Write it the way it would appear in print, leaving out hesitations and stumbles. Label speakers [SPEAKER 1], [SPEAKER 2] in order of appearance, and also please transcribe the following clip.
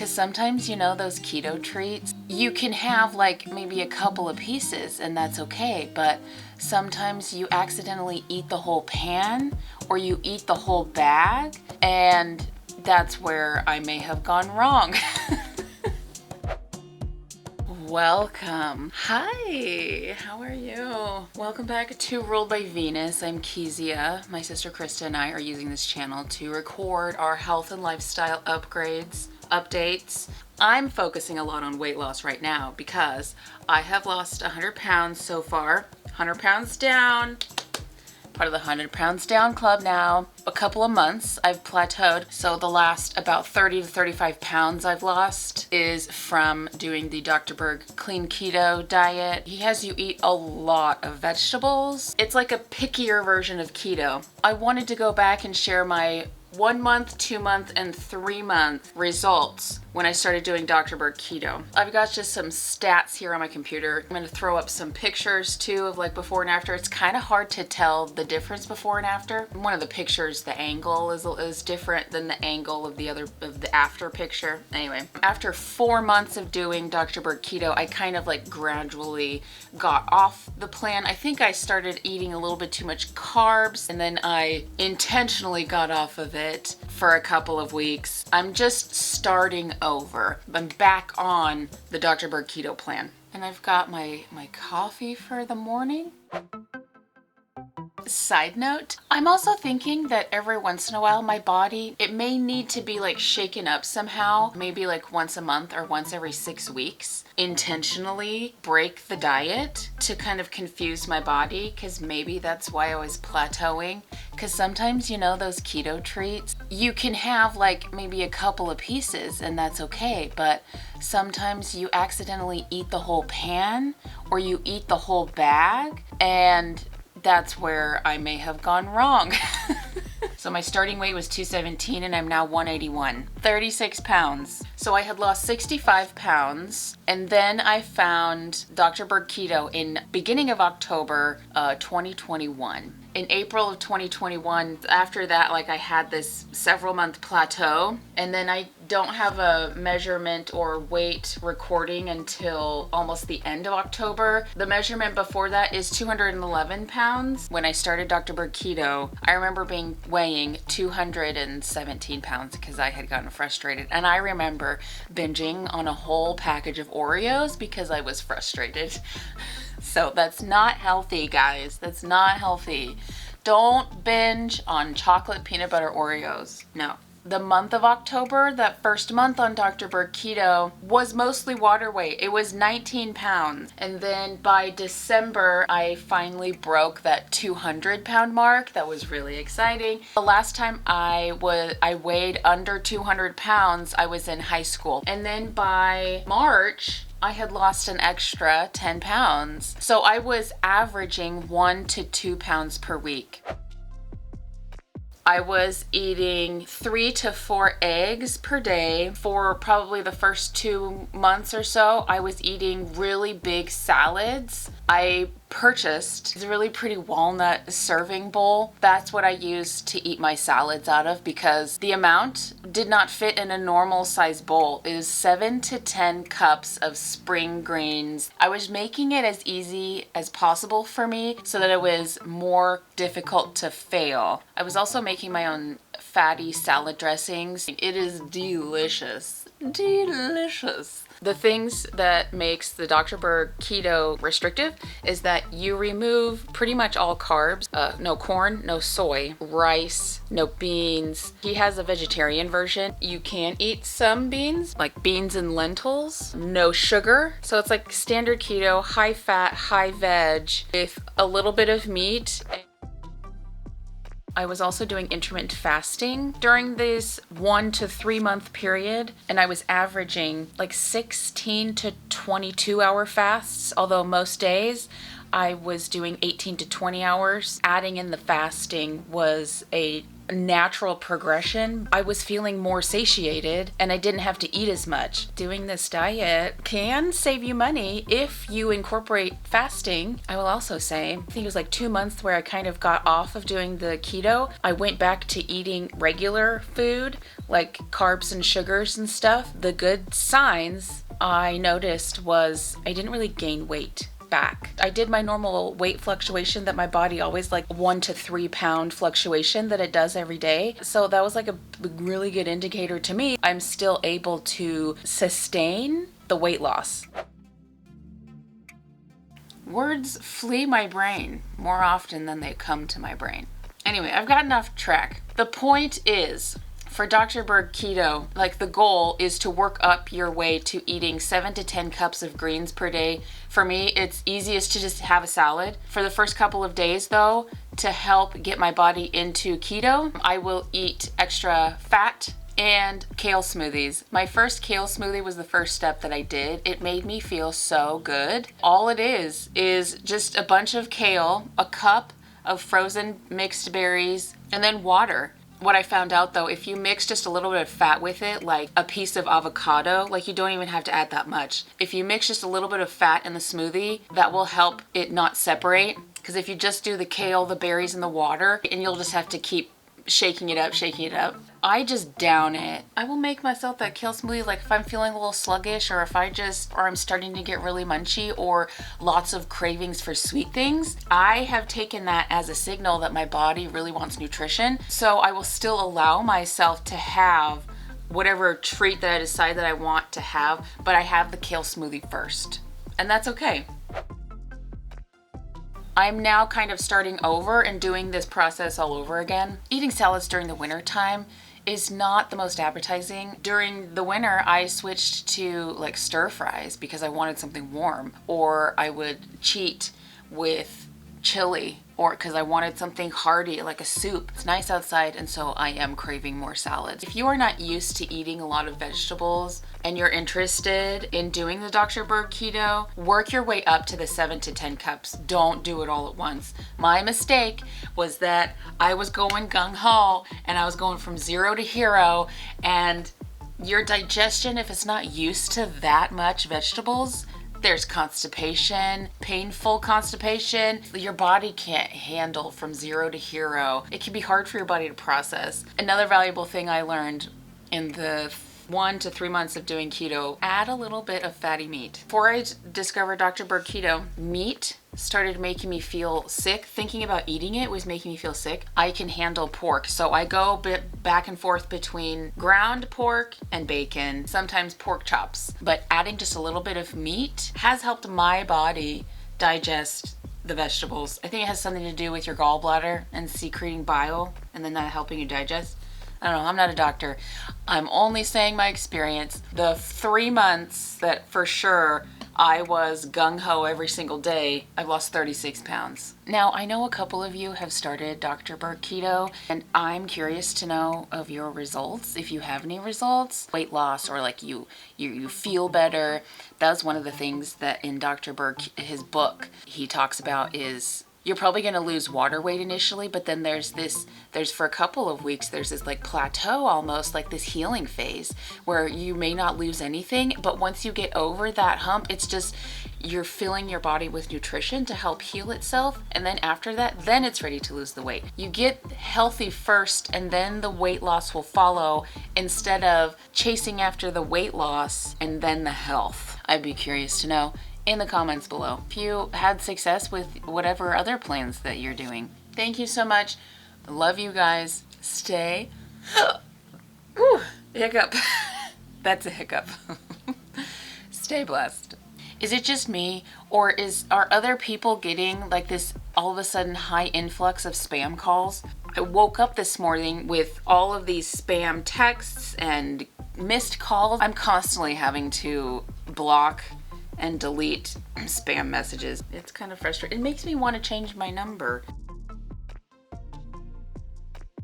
[SPEAKER 1] Because sometimes, you know, those keto treats, you can have like maybe a couple of pieces and that's okay, but sometimes you accidentally eat the whole pan or you eat the whole bag, and that's where I may have gone wrong. Welcome. Hi, how are you? Welcome back to Ruled by Venus. I'm Kezia. My sister Krista and I are using this channel to record our health and lifestyle updates. I'm focusing a lot on weight loss right now because I have lost 100 pounds so far. 100 pounds down. Part of the 100 pounds down club now. A couple of months I've plateaued, so the last about 30 to 35 pounds I've lost is from doing the Dr. Berg clean keto diet. He has you eat a lot of vegetables. It's like a pickier version of keto. I wanted to go back and share my 1 month, 2 month, and 3 month results when I started doing Dr. Berg Keto. I've got just some stats here on my computer. I'm gonna throw up some pictures too of like before and after. It's kind of hard to tell the difference before and after. One of the pictures, the angle is different than the angle of the after picture. Anyway, after 4 months of doing Dr. Berg Keto, I kind of like gradually got off the plan. I think I started eating a little bit too much carbs, and then I intentionally got off of it for a couple of weeks. I'm just starting over. I'm back on the Dr. Berg Keto plan. And I've got my coffee for the morning. Side note, I'm also thinking that every once in a while my body, it may need to be like shaken up somehow, maybe like once a month or once every 6 weeks, intentionally break the diet to kind of confuse my body, because maybe that's why I was plateauing. Because sometimes, you know, those keto treats, you can have like maybe a couple of pieces and that's okay, but sometimes you accidentally eat the whole pan or you eat the whole bag, and that's where I may have gone wrong. So my starting weight was 217 and I'm now 181, 36 pounds. So I had lost 65 pounds, and then I found Dr. Berg Keto in beginning of October 2021. In April of 2021, after that, like I had this several month plateau, and then I don't have a measurement or weight recording until almost the end of October. The measurement before that is 211 pounds. When I started Dr. Berg Keto, I remember weighing 217 pounds because I had gotten frustrated. And I remember binging on a whole package of Oreos because I was frustrated. So that's not healthy, guys. That's not healthy. Don't binge on chocolate peanut butter Oreos. No. The month of October, that first month on Dr. Berg Keto, was mostly water weight. It was 19 pounds. And then by December, I finally broke that 200 pound mark. That was really exciting. The last time I weighed under 200 pounds, I was in high school. And then by March, I had lost an extra 10 pounds. So I was averaging 1 to 2 pounds per week. I was eating 3 to 4 eggs per day for probably the first 2 months or so. I was eating really big salads. I purchased a really pretty walnut serving bowl. That's what I used to eat my salads out of because the amount did not fit in a normal size bowl. It was 7 to 10 cups of spring greens. I was making it as easy as possible for me so that it was more difficult to fail. I was also making my own fatty salad dressings. It is delicious. Delicious. The things that makes the Dr. Berg Keto restrictive is that you remove pretty much all carbs. No corn, no soy, rice, no beans. He has a vegetarian version. You can eat some beans, like beans and lentils. No sugar. So it's like standard keto, high fat, high veg, with a little bit of meat. I was also doing intermittent fasting during this 1 to 3 month period, and I was averaging like 16 to 22 hour fasts, although most days I was doing 18 to 20 hours. Adding in the fasting was a natural progression. I was feeling more satiated and I didn't have to eat as much. Doing this diet can save you money if you incorporate fasting. I will also say, I think it was like 2 months where I kind of got off of doing the keto. I went back to eating regular food, like carbs and sugars and stuff. The good signs I noticed was I didn't really gain weight back. I did my normal weight fluctuation that my body always like 1 to 3 pound fluctuation that it does every day. So that was like a really good indicator to me. I'm still able to sustain the weight loss. Words flee my brain more often than they come to my brain. Anyway, I've gotten off track. The point is, for Dr. Berg Keto, like the goal is to work up your way to eating 7 to 10 cups of greens per day. For me, it's easiest to just have a salad. For the first couple of days though, to help get my body into keto, I will eat extra fat and kale smoothies. My first kale smoothie was the first step that I did. It made me feel so good. All it is just a bunch of kale, a cup of frozen mixed berries, and then water. What I found out though, if you mix just a little bit of fat with it, like a piece of avocado, like you don't even have to add that much. If you mix just a little bit of fat in the smoothie, that will help it not separate. Because if you just do the kale, the berries, and the water, and you'll just have to keep shaking it up. I just down it. I will make myself that kale smoothie like if I'm feeling a little sluggish or if I'm starting to get really munchy or lots of cravings for sweet things. I have taken that as a signal that my body really wants nutrition. So I will still allow myself to have whatever treat that I decide that I want to have, but I have the kale smoothie first. And that's okay. I'm now kind of starting over and doing this process all over again. Eating salads during the winter time is not the most appetizing. During the winter, I switched to like stir fries because I wanted something warm, or I would cheat with chili, or because I wanted something hearty like a soup. It's nice outside, and so I am craving more salads. If you are not used to eating a lot of vegetables and you're interested in doing the Dr. Berg Keto, work your way up to the 7 to 10 cups. Don't do it all at once. My mistake was that I was going gung-ho and I was going from 0 to hero, and your digestion, if it's not used to that much vegetables, there's constipation, painful constipation. Your body can't handle from 0 to hero. It can be hard for your body to process. Another valuable thing I learned in the 1 to 3 months of doing keto, add a little bit of fatty meat. Before I discovered Dr. Berg Keto, meat started making me feel sick. Thinking about eating it was making me feel sick. I can handle pork, so I go back and forth between ground pork and bacon, sometimes pork chops. But adding just a little bit of meat has helped my body digest the vegetables. I think it has something to do with your gallbladder and secreting bile and then that helping you digest. I don't know, I'm not a doctor. I'm only saying my experience. The 3 months that for sure I was gung-ho every single day, I've lost 36 pounds. Now, I know a couple of you have started Dr. Berg Keto, and I'm curious to know of your results, if you have any results. Weight loss, or like you feel better. That was one of the things that in Dr. Berg, his book, he talks about is you're probably going to lose water weight initially, but then there's for a couple of weeks, there's this like plateau, almost like this healing phase where you may not lose anything, but once you get over that hump, it's just, you're filling your body with nutrition to help heal itself. And then after that, then it's ready to lose the weight. You get healthy first and then the weight loss will follow, instead of chasing after the weight loss and then the health. I'd be curious to know in the comments below if you had success with whatever other plans that you're doing. Thank you so much. Love you guys. Stay. Whew, hiccup. That's a hiccup. Stay blessed. Is it just me, or are other people getting like this all of a sudden high influx of spam calls? I woke up this morning with all of these spam texts and missed calls. I'm constantly having to block and delete spam messages. It's kind of frustrating. It makes me want to change my number.